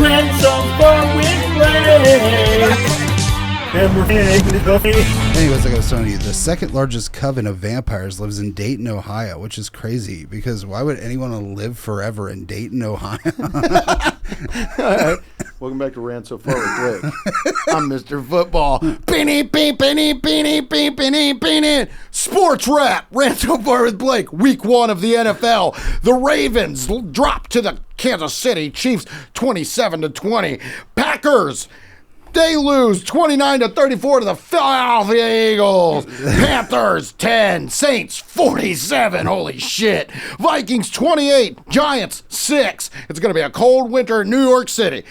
Ransom for with Blake. Anyways, like I was telling you, the second largest coven of vampires lives in Dayton, Ohio, which is crazy because why would anyone want to live forever in Dayton, Ohio? All right. Welcome back to Rant So Far with Blake. I'm Mr. Football. Beanie. Sports rap. Rant So Far with Blake. Week 1 of the NFL. The Ravens drop to the Kansas City Chiefs 27-20. Packers, they lose 29-34 to the Philadelphia Eagles. Panthers 10, Saints 47. Holy shit. Vikings 28, Giants 6. It's going to be a cold winter in New York City.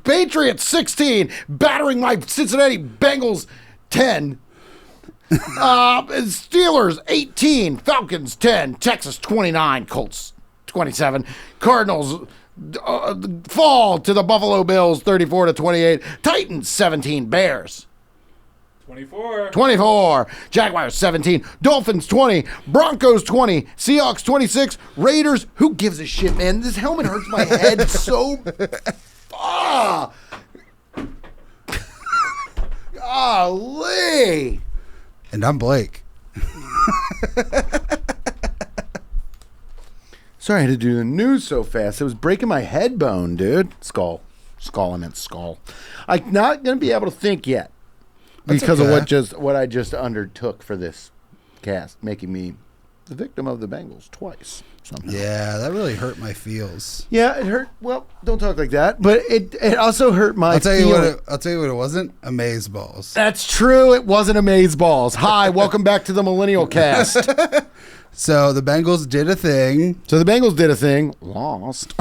Patriots 16, battering my Cincinnati Bengals 10. Steelers 18, Falcons 10, Texas 29, Colts 27. Cardinals fall to the Buffalo Bills 34-28. Titans 17, Bears 24. Jaguars 17, Dolphins 20, Broncos 20, Seahawks 26, Raiders. Who gives a shit, man? This helmet hurts my head so. Golly. And I'm Blake. Sorry I had to do the news so fast. It was breaking my head bone, dude. Skull. I meant skull. I'm not going to be able to think yet because of what I just undertook for this cast, making me the victim of the Bengals twice. Somehow. Yeah, that really hurt my feels. Yeah, it hurt. Well, don't talk like that. But it also hurt my I'll tell you what it wasn't. Amazeballs. That's true. It wasn't Amazeballs. Hi, welcome back to the Millennial Cast. So the Bengals did a thing. Lost.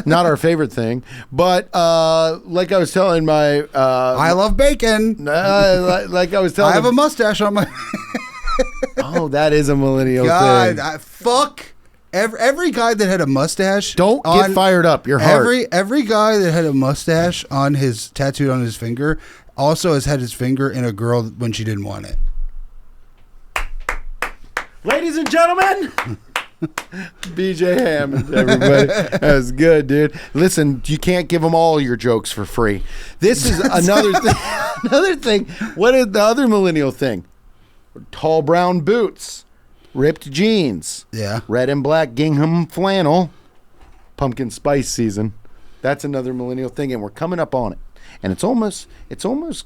Not our favorite thing. But like I was telling my... I love bacon. Like I was telling... I have a mustache on my... Oh, that is a millennial God, thing. Fuck. Every guy that had a mustache... Don't get fired up. Your heart. Every guy that had a mustache on his... tattooed on his finger also has had his finger in a girl when she didn't want it. Ladies and gentlemen, BJ Hammond, everybody. That's good, dude. Listen, you can't give them all your jokes for free. This is another thing. Another thing. What is the other millennial thing? Tall brown boots, ripped jeans, Yeah. red and black gingham flannel, pumpkin spice season. That's another millennial thing, and we're coming up on it. And it's almost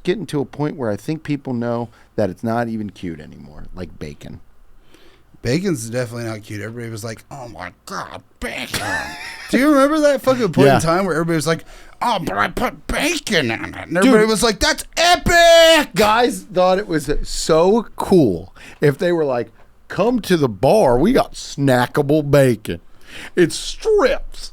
getting to a point where I think people know that it's not even cute anymore, like bacon. Bacon's definitely not cute. Everybody was like, oh my God, bacon. Do you remember that fucking point in time where everybody was like, oh, but I put bacon in it? And everybody was like, that's epic. Guys thought it was so cool if they were like, come to the bar, we got snackable bacon. It's strips,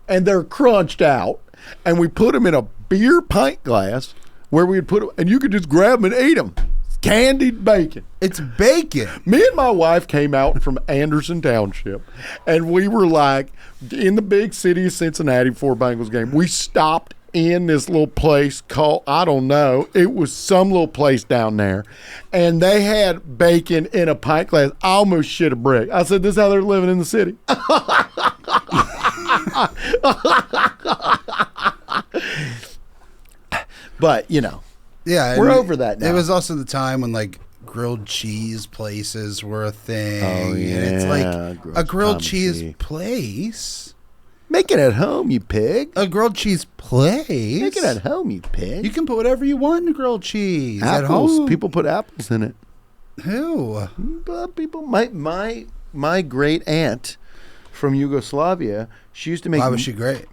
and they're crunched out, and we put them in a beer pint glass where we'd put them, and you could just grab them and eat them. Candied bacon. It's bacon. Me and my wife came out from Anderson Township, and we were like in the big city of Cincinnati before Bengals game. We stopped in this little place called, I don't know, it was some little place down there, and they had bacon in a pint glass. I almost shit a brick. I said, this is how they're living in the city. But, you know. Yeah, we're over that now. It was also the time when like grilled cheese places were a thing. Oh, yeah. And it's like a grilled cheese place. Make it at home, you pig. A grilled cheese place. Make it at home, you pig. You can put whatever you want in grilled cheese apples. at home. People put apples in it. Who? People. My great aunt from Yugoslavia. She used to make. Why was she great?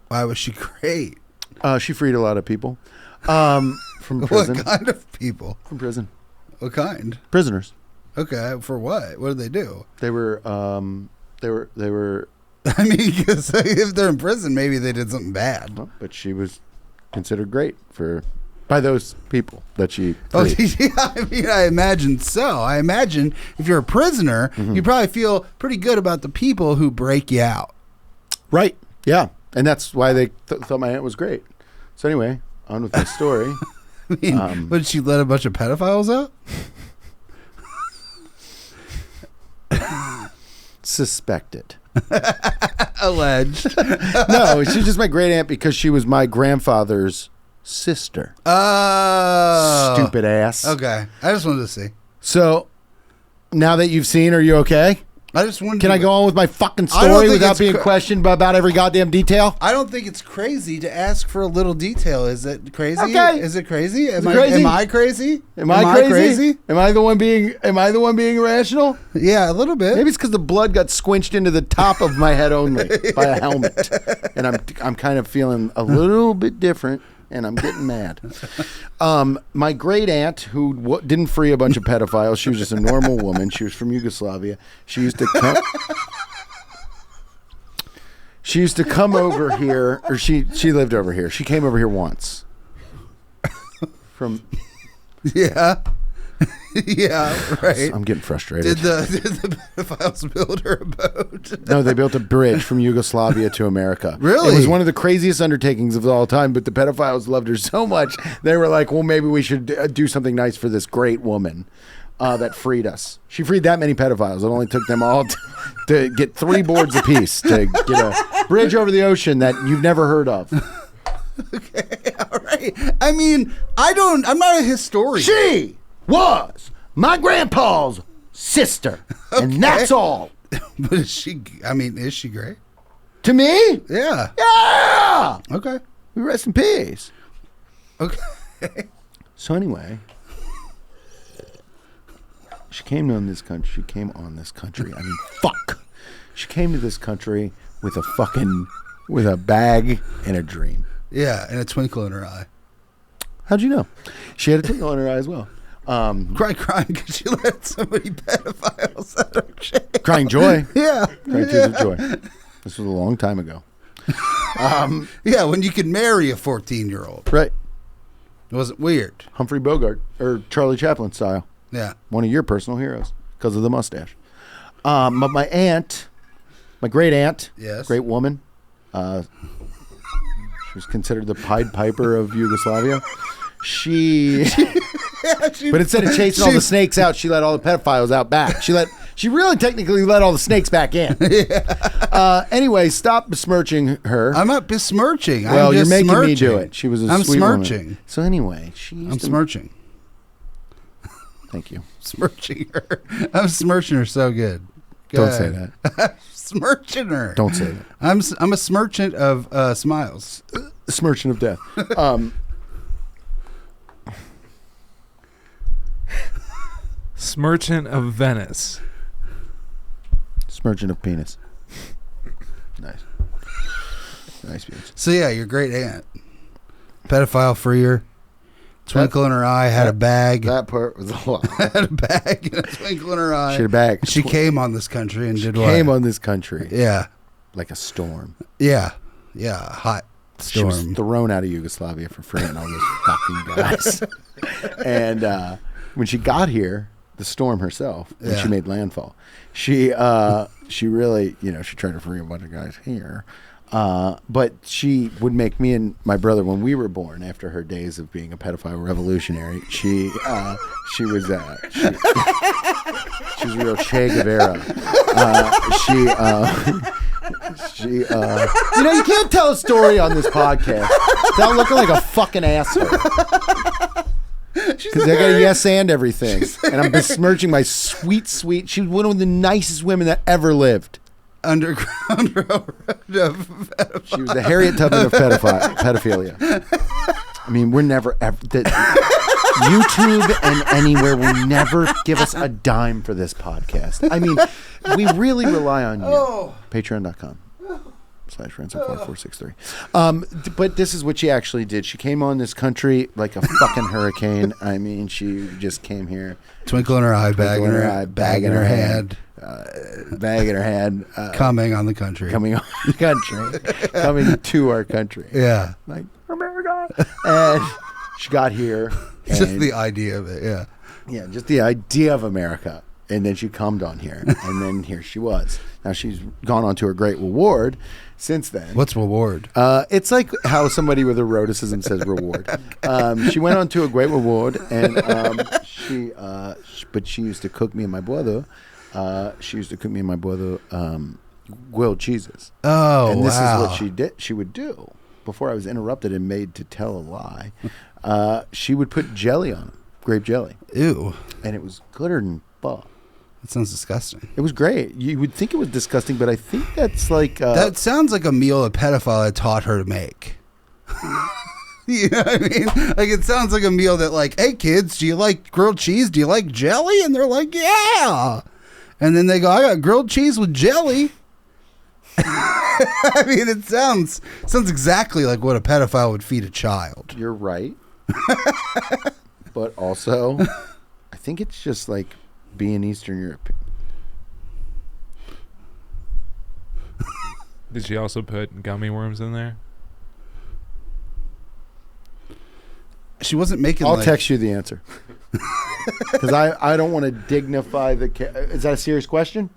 Why was she great? She freed a lot of people. From prison. What kind of people? From prison. What kind? Prisoners. Okay, for what? What did they do? They were. I mean, because if they're in prison, maybe they did something bad. Well, but she was considered great by those people that she. Oh, yeah, I mean, I imagine so. I imagine if you're a prisoner, you probably feel pretty good about the people who break you out. Right. Yeah, and that's why they thought my aunt was great. So anyway. On with the story. I mean, but did she let a bunch of pedophiles out? Suspected. Alleged. No, she's just my great aunt because she was my grandfather's sister. Oh. Stupid ass. Okay. I just wanted to see. So, now that you've seen, are you okay? I just wanted Can to, I go on with my fucking I don't story think without it's being questioned about every goddamn detail? I don't think it's crazy to ask for a little detail. Is it crazy? Okay. Is it crazy? Am crazy? Am I crazy? Am I crazy? Am I the one being irrational? Yeah, a little bit. Maybe it's because the blood got squinched into the top of my head only by a helmet, and I'm kind of feeling a little bit different, and I'm getting mad. My great aunt, who didn't free a bunch of pedophiles, she was just a normal woman. She was from Yugoslavia. She used to come over here, or she lived over here. She came over here once. From Yeah. Yeah, right. I'm getting frustrated. Did the pedophiles build her a boat? No, they built a bridge from Yugoslavia to America. Really? It was one of the craziest undertakings of all time, but the pedophiles loved her so much, they were like, well, maybe we should do something nice for this great woman that freed us. She freed that many pedophiles. It only took them all to get 3 boards apiece to get a bridge over the ocean that you've never heard of. Okay, all right. I mean, I'm not a historian. She was my grandpa's sister, and that's all. But is she great? To me? Yeah. Yeah! Okay. We rest in peace. Okay. So anyway, she came on this country. I mean, fuck. She came to this country with a bag and a dream. Yeah, and a twinkle in her eye. How'd you know? She had a twinkle in her eye as well. Crying because she let so many pedophiles out of jail. Crying joy. Yeah. Crying tears of joy. This was a long time ago. Yeah, when you could marry a 14-year-old. Right. It wasn't weird. Humphrey Bogart or Charlie Chaplin style. Yeah. One of your personal heroes because of the mustache. But my aunt, my great aunt, Yes. great woman, she was considered the Pied Piper of Yugoslavia. But instead of chasing all the snakes out, she let all the pedophiles out back. She really technically let all the snakes back in. Anyway, stop besmirching her. I'm not besmirching. Well, I'm you're just making smirching. me do it. She was a I'm sweet smirching. woman. So anyway, I'm smirching. Thank you. Smirching her. I'm smirching her so good. Don't say that. Smirching her. Don't say that. I'm a smirchant of smiles. Smirching of death. Smirchant of Venice. Smirching of penis. Nice. Nice penis. So yeah, your great aunt, pedophile freer, twinkle in her eye, had a bag, That part was a lot. had a bag and a twinkle in her eye. She had a bag. She came on this country and did what? Came on this country Yeah, like a storm. yeah, hot She was storm. thrown out of Yugoslavia for freeing all those fucking guys. And when she got here, the storm herself, when Yeah. she made landfall, she really, she tried to free a bunch of guys here. But she would make me and my brother, when we were born, after her days of being a pedophile revolutionary, she was a real Che Guevara. You can't tell a story on this podcast without looking like a fucking asshole. Because I got a yes and everything. And I'm besmirching my sweet, she was one of the nicest women that ever lived. Underground Railroad of pedophiles. She was the Harriet Tubman of pedophilia. I mean, we're never ever. YouTube and anywhere will never give us a dime for this podcast. I mean, we really rely on you. Patreon.com/ransom4463. But this is what she actually did. She came on this country like a fucking hurricane. I mean, she just came here. Twinkle in her eye, bag in her eye, bag in her hand. Bag in her hand. Coming on the country. Coming on the country. Coming to our country. Yeah. Like, America. And she got here. Just and- the idea of it, yeah. Yeah, just the idea of America. And then she cummed on here. And then here she was. Now she's gone on to her great reward since then. What's reward? It's like how somebody with eroticism says reward. She went on to a great reward. And but she used to cook me and my brother. grilled cheeses. Oh, And this wow. is what she did. She would do before I was interrupted and made to tell a lie. She would put jelly on them, grape jelly, Ew. and it was gooder than fuck. That sounds disgusting. It was great. You would think it was disgusting, but I think that's like That sounds like a meal a pedophile had taught her to make. You know what I mean? Like, it sounds like a meal that, like, hey, kids, do you like grilled cheese? Do you like jelly? And they're like, yeah. And then they go, I got grilled cheese with jelly. I mean, it sounds exactly like what a pedophile would feed a child. You're right. But also, I think it's just like being Eastern Europe. Did she also put gummy worms in there? She wasn't making. I'll like, text you the answer. Because I don't want to dignify the. Is that a serious question?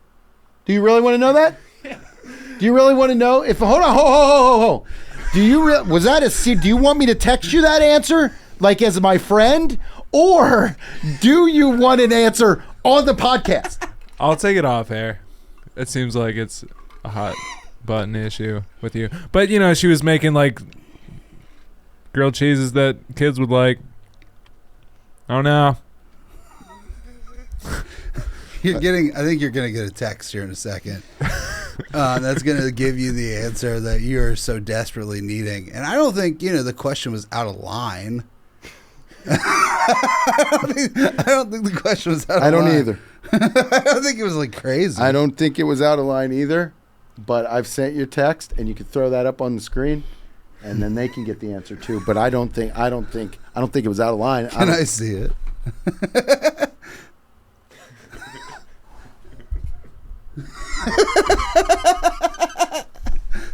Do you really want to know that? Do you really want to know? If hold on, ho. Do you was that a? Do you want me to text you that answer, like as my friend, or do you want an answer on the podcast? I'll take it off air. It seems like it's a hot button issue with you. But, you know, she was making, like, grilled cheeses that kids would like. Oh, no. I think you're going to get a text here in a second. That's going to give you the answer that you are so desperately needing. And I don't think, the question was out of line. I don't think the question was out of line. I don't either. I don't think it was like crazy. I don't think it was out of line either. But I've sent you text, and you can throw that up on the screen, and then they can get the answer too. But I don't think it was out of line. Can I see it?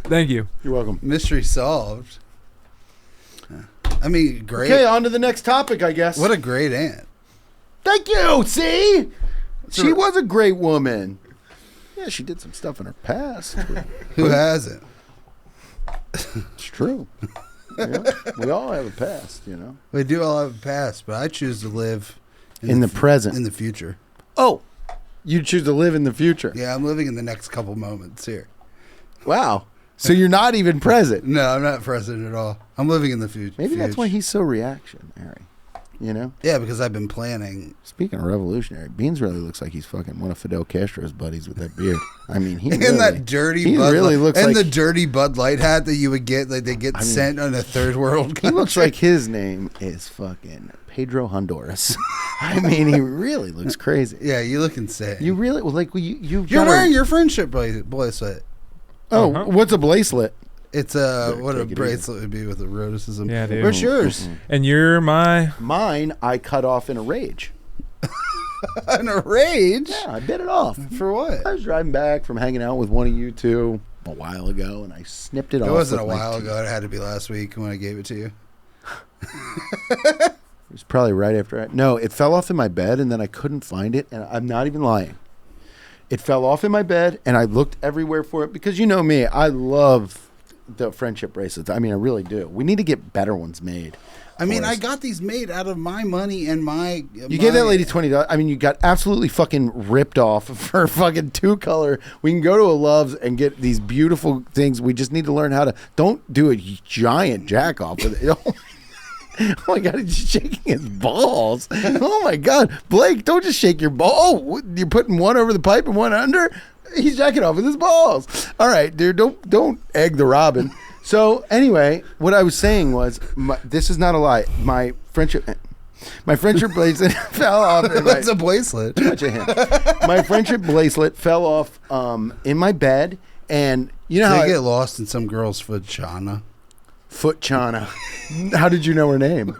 Thank you. You're welcome. Mystery solved. I mean, great. Okay, on to the next topic, I guess. What a great aunt. Thank you. See, she was a great woman. Yeah, she did some stuff in her past. Who hasn't? It's true. Yeah, we all have a past, We do all have a past, but I choose to live In the present. in the future. Oh, you choose to live in the future. Yeah, I'm living in the next couple moments here. Wow. So you're not even present. No, I'm not present at all. I'm living in the future. Maybe that's why he's so reactionary. Yeah, because I've been planning. Speaking of revolutionary, Beans really looks like he's fucking one of Fidel Castro's buddies with that beard. I mean, he And really, that dirty he Bud really Light, looks and like the dirty Bud Light hat that you would get, like they get sent on a third world country. he looks like his name is fucking Pedro Honduras. I mean, he really looks crazy. Yeah, you look insane. You really you've You're got wearing your friendship bracelet. Oh, Uh-huh. what's a bracelet? It's what a take it bracelet would be with eroticism. Yeah, dude. Where's yours? And you're my... Mine, I cut off in a rage. In a rage? Yeah, I bit it off. For what? I was driving back from hanging out with one of you two a while ago, and I snipped it off. It wasn't a with my while teeth. ago. It had to be last week when I gave it to you. It was probably right after No, it fell off in my bed, and then I couldn't find it, and I'm not even lying. It fell off in my bed, and I looked everywhere for it, because you know me, I love the friendship bracelets. I mean, I really do. We need to get better ones made. I mean, for I us. got these made out of my money and my. You gave that lady $20. I mean, you got absolutely fucking ripped off for fucking 2-color. We can go to a Love's and get these beautiful things. We just need to learn how to. Don't do a giant jack off with it. Oh my God, he's shaking his balls. Oh my God, Blake, don't just shake your ball. Oh, you're putting one over the pipe and one under. He's jacking off with his balls. All right, dude, don't egg the robin. So anyway, what I was saying was, this is not a lie. My friendship bracelet fell off. That's a bracelet. Too much of him. My friendship bracelet fell off in my bed, and you know Did how I get lost in some girl's vagina? Foot Chana. How did you know her name?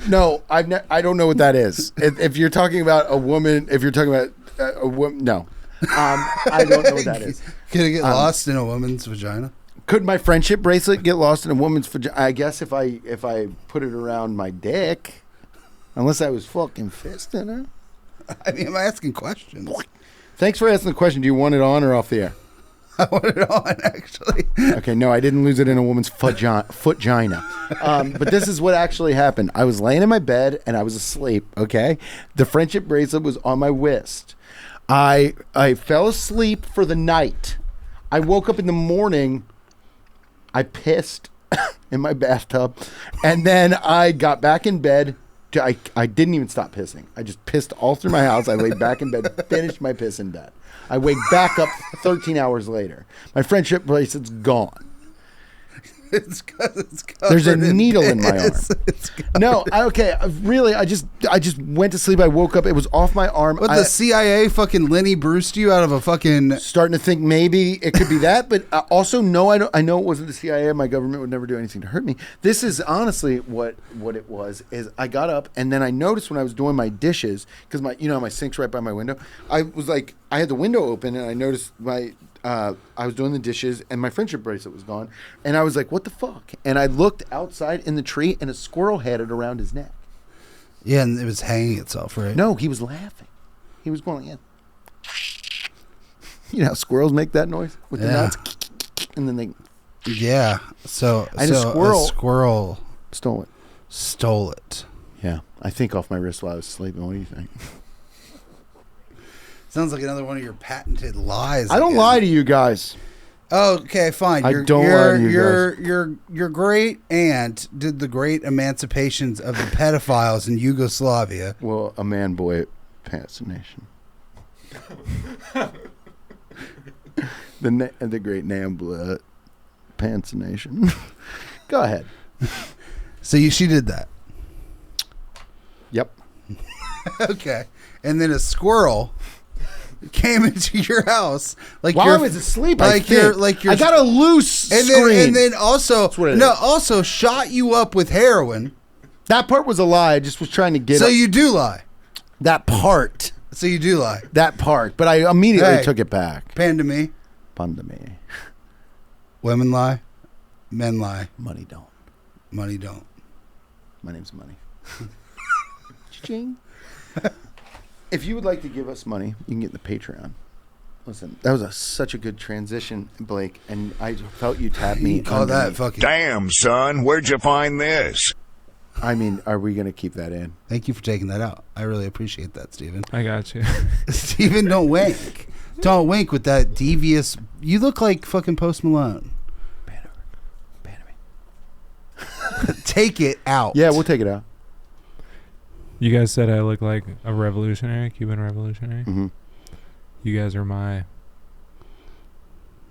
No, I don't know what that is. If you're talking about a woman, a woman, no. I don't know what that is. Could I get lost in a woman's vagina? Could my friendship bracelet get lost in a woman's vagina? I guess if I put it around my dick, unless I was fucking fisting her. I mean, I'm asking questions. Thanks for asking the question. Do you want it on or off the air? I want it on, actually. Okay, no, I didn't lose it in a woman's footgina. But this is what actually happened. I was laying in my bed and I was asleep, okay? The friendship bracelet was on my wrist. I fell asleep for the night. I woke up in the morning. I pissed in my bathtub, and then I got back in bed. I didn't even stop pissing. I just pissed all through my house. I laid back in bed, finished my piss in bed. I wake back up 13 hours later. My friendship bracelet's gone. It's There's a needle in my arm. It's No, really, I just went to sleep. I woke up. It was off my arm. What, the CIA fucking Lenny Bruced you out of a fucking... Starting to think maybe it could be that, but also no, I know it wasn't the CIA. My government would never do anything to hurt me. This is honestly what it was. Is I got up and then I noticed when I was doing my dishes, because my sink's right by my window. I was like, I had the window open and I noticed I was doing the dishes and my friendship bracelet was gone, and I was like, what the fuck? And I looked outside in the tree and a squirrel had it around his neck. Yeah, and it was hanging itself, right? No, he was laughing. He was going in. You know how squirrels make that noise with their Yeah. nuts? And then they Yeah. So And a squirrel stole it. stole it. Yeah. I think off my wrist while I was sleeping. What do you think? Sounds like another one of your patented lies. I don't again. lie to you guys. Oh, okay, fine. I don't lie to you Your great aunt did the great emancipations of the pedophiles in Yugoslavia. Well, a man-boy fascination. the great Nambla Pansination. Go ahead. So she did that. Yep. Okay. And then a squirrel came into your house While I was asleep, I I got a loose and screen. then also what it also shot you up with heroin. That part was a lie. I just was trying to get So up. you do lie. That part. So you do lie. That part. But I immediately Hey. took it back. Pan to me. Pandemic. Women lie. Men lie. Money don't. Money don't. My name's Money. Cha-ching. If you would like to give us money, you can get the Patreon. Listen, that was such a good transition, Blake, and I felt you tap me. You call that underneath. fucking... Damn, son, where'd you find this? I mean, are we going to keep that in? Thank you for taking that out. I really appreciate that, Steven. I got you. Steven, don't wink. Don't wink with that devious... You look like fucking Post Malone. Ban me. Take it out. Yeah, we'll take it out. You guys said I look like a revolutionary, Cuban revolutionary. Mm-hmm. You guys are my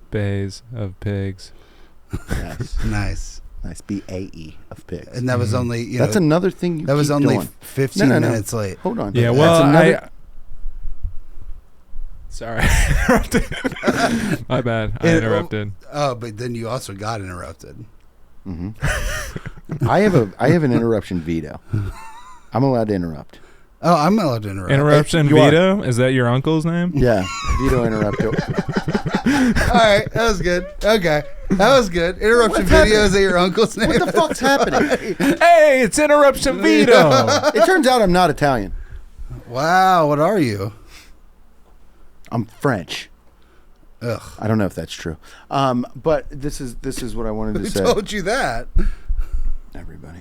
bays of pigs. Nice. Nice. Nice. BAE of pigs. And that was only... That's another thing you That was keep only doing. 15 No. minutes late. Hold on. Yeah, That's well, another- Sorry, I interrupted. My bad. I interrupted. Oh, but then you also got interrupted. Mm-hmm. I have an interruption veto. I'm allowed to interrupt. Oh, I'm allowed to interrupt. Interruption You are. Vito? Is that your uncle's name? Yeah, veto interrupto. All right, that was good. Okay, that was good. Interruption What's video happening? is that your uncle's name? What the fuck's happening? Hey, it's Interruption Vito. It turns out I'm not Italian. Wow, what are you? I'm French. Ugh. I don't know if that's true. But this is what I wanted to Who say. told you that? Everybody.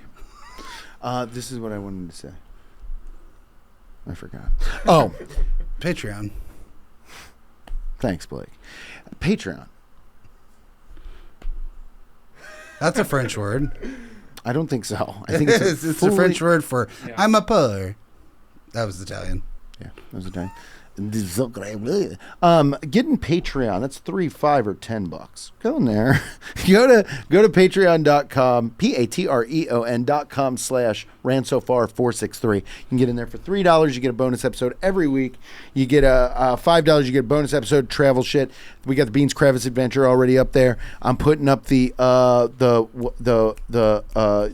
This is what I wanted to say. I forgot. Oh, Patreon. thanks, Blake. Patreon. That's a French word. I don't think so. I It think is. It's a fully- French word for Yeah. I'm a poor. That was Italian. Yeah, that was the time. Getting Patreon, that's $3, $5, or $10. Go in there. go to patreon.com, patreon.com/ransofar463. You can get in there for $3. You get a bonus episode every week. You get a $5. You get a bonus episode, travel shit. We got the Beans Kravitz adventure already up there. I'm putting up the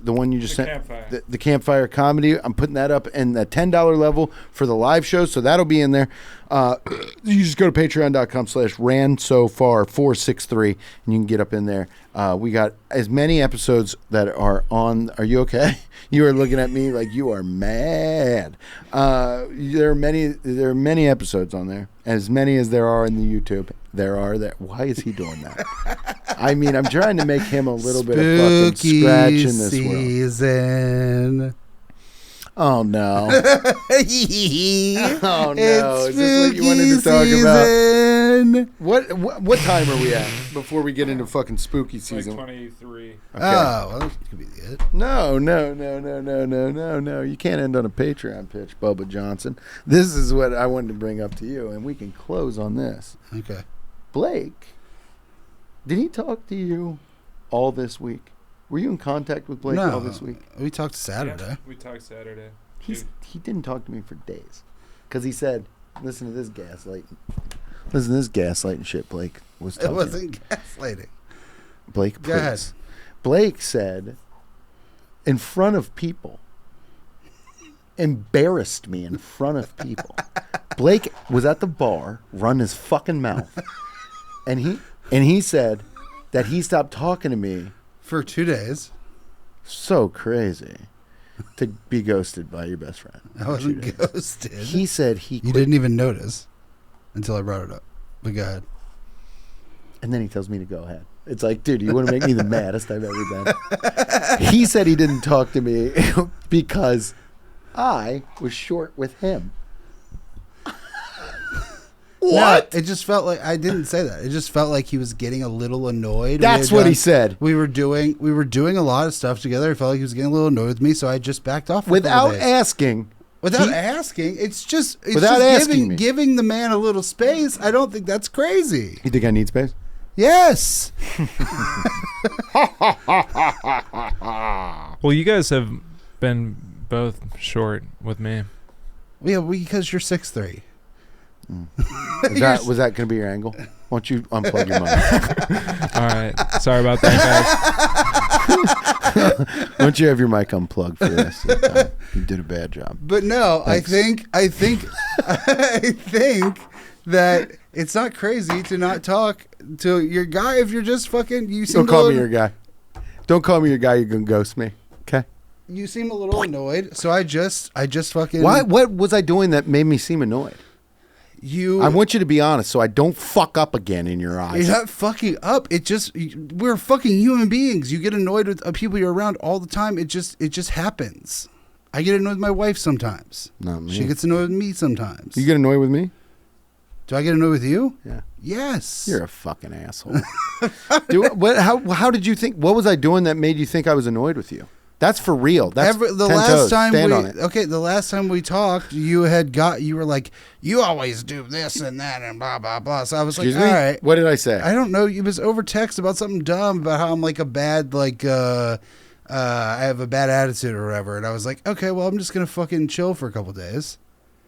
one you just sent, campfire. the campfire comedy. I'm putting that up in the $10 level for the live shows, so that'll be in there. You just go to patreon.com/ransofar463 and you can get up in there. We got as many episodes that are on. Are you okay? You are looking at me like you are mad. There are many episodes on there, as many as there are in the YouTube. Why is he doing that? I mean, I'm trying to make him a little bit of fucking scratch in this world. season. Oh no. Oh Oh no. Is this what you wanted to talk about? What time are we at before we get into fucking spooky season? 23. Okay. Oh, well, that could be it. No. You can't end on a Patreon pitch, Bubba Johnson. This is what I wanted to bring up to you, and we can close on this. Okay. Blake, did he talk to you all this week? Were you in contact with Blake all this week? We talked Saturday. Yeah, we talked Saturday. He didn't talk to me for days. Because he said, listen to this gaslighting. Listen to this gaslighting shit Blake was It talking. wasn't gaslighting. Blake, Go ahead. please. Blake said, in front of people, embarrassed me in front of people. Blake was at the bar, run his fucking mouth, and he said that he stopped talking to me For 2 days. so crazy to be ghosted by your best friend. I wasn't ghosted. He said he You quit, didn't even notice until I brought it up. But go ahead. and then he tells me to go ahead. It's like, dude, you want to make me the maddest I've ever been. He said he didn't talk to me because I was short with him. What? No, it just felt like I didn't say that. It just felt like he was getting a little annoyed. That's what he said. We were doing a lot of stuff together. I felt like he was getting a little annoyed with me, so I just backed off. For a couple Without days. asking. Without he- asking, it's just Without asking me. giving the man a little space. I don't think that's crazy. You think I need space? Yes. Well, you guys have been both short with me. Yeah, because you're 6'3". Was that going to be your angle? Why don't you unplug your mic? All right. Sorry about that, guys. Why don't you have your mic unplugged for this? You did a bad job. But no, Thanks. I think that it's not crazy to not talk to your guy if you're just fucking. You seem Don't call a me little, your guy. Don't call me your guy. You're going to ghost me. Okay? You seem a little annoyed, so I just fucking. Why? What was I doing that made me seem annoyed? You? I want you to be honest so I don't fuck up again in your eyes. You're not fucking up. We're fucking human beings. You get annoyed with people you're around all the time. It just happens. I get annoyed with my wife sometimes. Not me. She gets annoyed with me sometimes. You get annoyed with me? Do I get annoyed with you? Yeah. Yes. You're a fucking asshole. How did you think? What was I doing that made you think I was annoyed with you? That's for real. That's the 10 last toes. time Stand we on it. okay. The last time we talked, you were like, you always do this and that and blah blah blah. So I was Excuse like, me? all right. What did I say? I don't know. It was over text about something dumb about how I'm like a bad I have a bad attitude or whatever. And I was like, okay, well, I'm just gonna fucking chill for a couple days.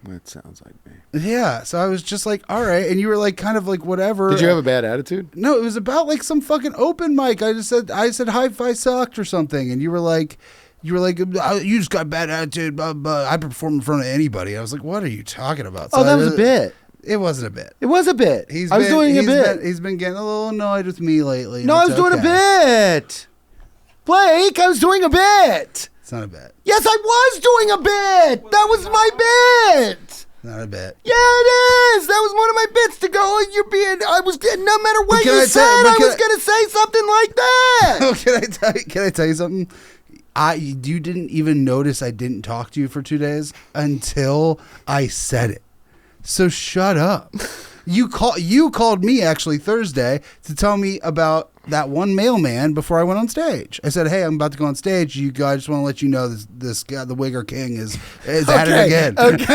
That sounds like me. Yeah. So I was just like, all right. And you were like, kind of like whatever. Did you have a bad attitude? No, it was about like some fucking open mic. I said hi-fi sucked or something, and you were like, you just got bad attitude. Blah, blah. I perform in front of anybody. I was like, what are you talking about? Oh, that was a bit. It wasn't a bit. It was a bit. I was doing a bit. He's been getting a little annoyed with me lately. No, I was doing a bit. Blake, I was doing a bit. It's not a bit. Yes, I was doing a bit. That was my bit. Not a bit. Yeah, it is. That was one of my bits to go. I was getting, no matter what can you I said, tell- but I can was I- going to say something like that. Oh, can I tell you something? You didn't even notice I didn't talk to you for 2 days until I said it. So shut up. You called me actually Thursday to tell me about that one mailman before I went on stage. I said, "Hey, I'm about to go on stage. You guys just want to let you know this guy, the Wigger King, is at it again." Okay.